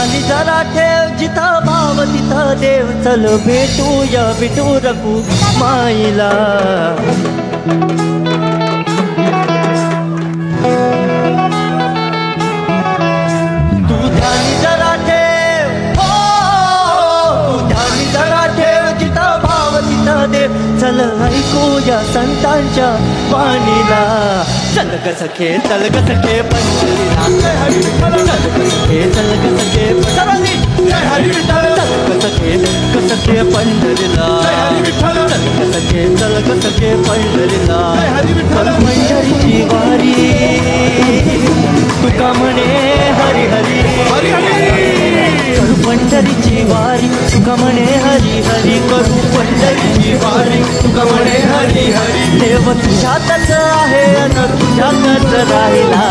ध्यानी जरा ठेव जिथं भाव तिथं देव चल भेटूया भेटू रघु माईला तू ध्यानी जरा ठेव तू ध्यानी जरा ठेव जिथं भाव तिथं देव चल ऐकूया संतांच्या वाणीला चल ग सखे चल ग सखे पंढरीला चल ग सखे चल ग सखे सखे पंढरीला चल ग सखे पंढरीला पंढरीची वारी तुका म्हणे हरी हरी करू पंढरीची वारी तुका म्हणे हरी हरी करू पंढरीची वारी तुका म्हणे हरी हरी देव तुझ्यातच आहे अन तुझ्यातच राहिला